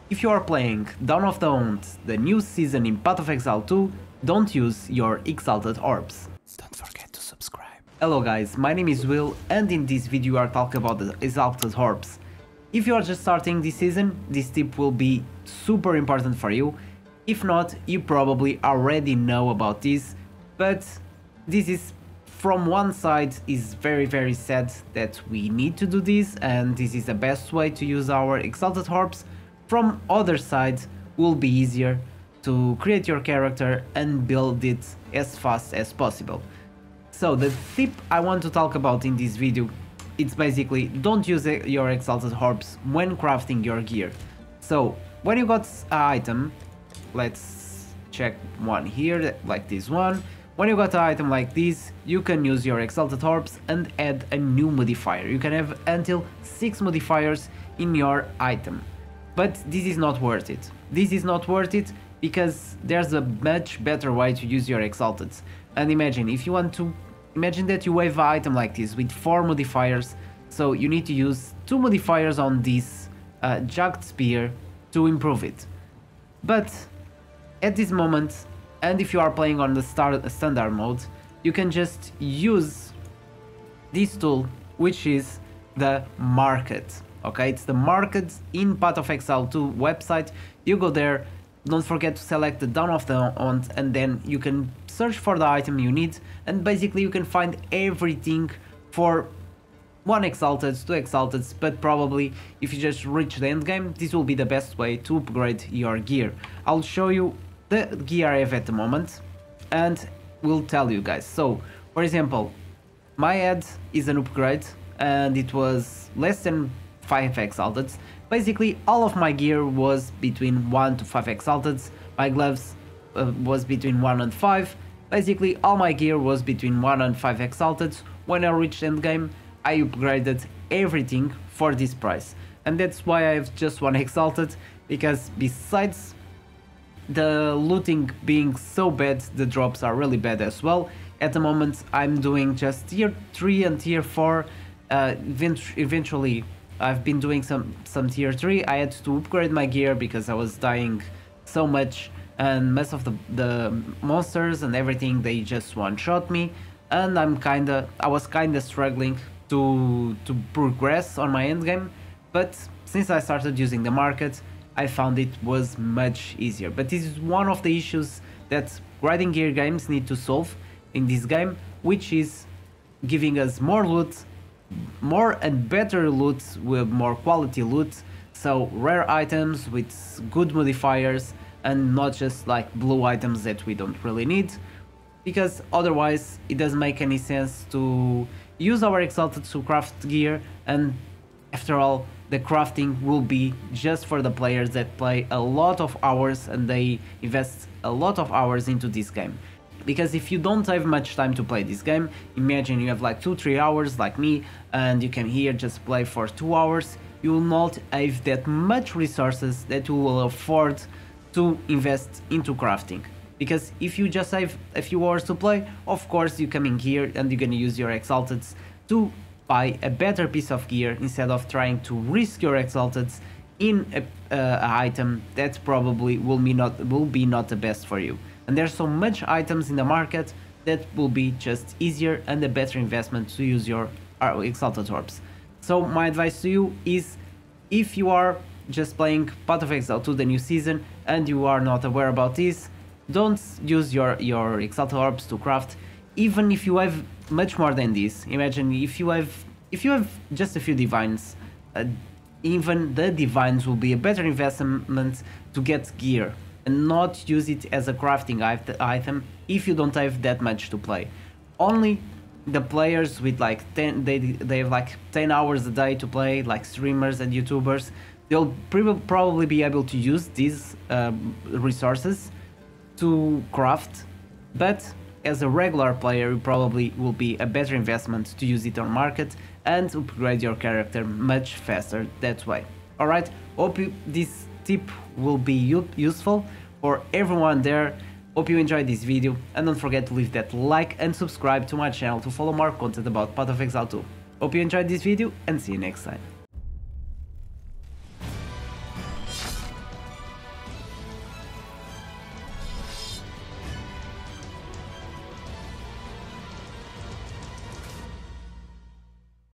If you are playing Dawn of the Hunt, the new season in Path of Exile 2, don't use your Exalted Orbs. Don't forget to subscribe. Hello guys, my name is Will and in this video we are talking about the Exalted Orbs. If you are just starting this season, this tip will be super important for you. If not, you probably already know about this, but this is from one side is very sad that we need to do this and this is the best way to use our Exalted Orbs. From other side will be easier to create your character and build it as fast as possible. So the tip I want to talk about in this video, it's basically don't use your Exalted Orbs when crafting your gear. So when you got an item, let's check one here like this one. When you got an item like this, you can use your Exalted Orbs and add a new modifier. You can have until 6 modifiers in your item. But this is not worth it. This is not worth it because there's a much better way to use your Exalteds. And imagine if you want to, imagine that you have an item like this with 4 modifiers. So you need to use 2 modifiers on this jagged spear to improve it. But at this moment, and if you are playing on the standard mode, you can just use this tool, which is the market. Okay, it's the market in Path of Exile 2 website. You go there, don't forget to select the Dawn of the Hunt, and then you can search for the item you need, and basically you can find everything for 1 Exalted, 2 Exalted, but probably if you just reach the end game, this will be the best way to upgrade your gear. I'll show you the gear I have at the moment, and will tell you guys. So, for example, my head is an upgrade, and it was less than 5 Exalteds. Basically all of my gear was between 1 to 5 Exalteds. My gloves was between 1 and 5. Basically all my gear was between 1 and 5 Exalteds. When I reached endgame, I upgraded everything for this price. And that's why I have just 1 Exalted, because besides the looting being so bad, the drops are really bad as well. At the moment I'm doing just tier 3 and tier 4. Eventually I've been doing some tier 3. I had to upgrade my gear because I was dying so much, and most of the monsters and everything, they just one-shot me, and I was kinda struggling to progress on my endgame. But since I started using the market, I found it was much easier. But this is one of the issues that grinding gear games need to solve in this game, which is giving us more loot, more and better loot with more quality loot, so rare items with good modifiers and not just like blue items that we don't really need, because otherwise it doesn't make any sense to use our Exalted to craft gear, and after all the crafting will be just for the players that play a lot of hours and they invest a lot of hours into this game. Because if you don't have much time to play this game, imagine you have like 2-3 hours like me, and you can here just play for 2 hours, you will not have that much resources that you will afford to invest into crafting. Because if you just have a few hours to play, of course you come in here and you're gonna use your Exalteds to buy a better piece of gear instead of trying to risk your Exalteds in a item that probably will be not the best for you. And there's so much items in the market that will be just easier and a better investment to use your Exalted Orbs. So my advice to you is, if you are just playing Path of Exile 2 the new season and you are not aware about this, don't use your Exalted Orbs to craft, even if you have much more than this. Imagine if you have just a few divines, even the divines will be a better investment to get gear, and not use it as a crafting item if you don't have that much to play. Only the players with like 10, they have like 10 hours a day to play, like streamers and YouTubers, they'll probably be able to use these resources to craft, but as a regular player it probably will be a better investment to use it on market and upgrade your character much faster that way. Alright, hope this tip will be useful for everyone there. Hope you enjoyed this video, and don't forget to leave that like and subscribe to my channel to follow more content about Path of Exile 2. Hope you enjoyed this video and see you next time.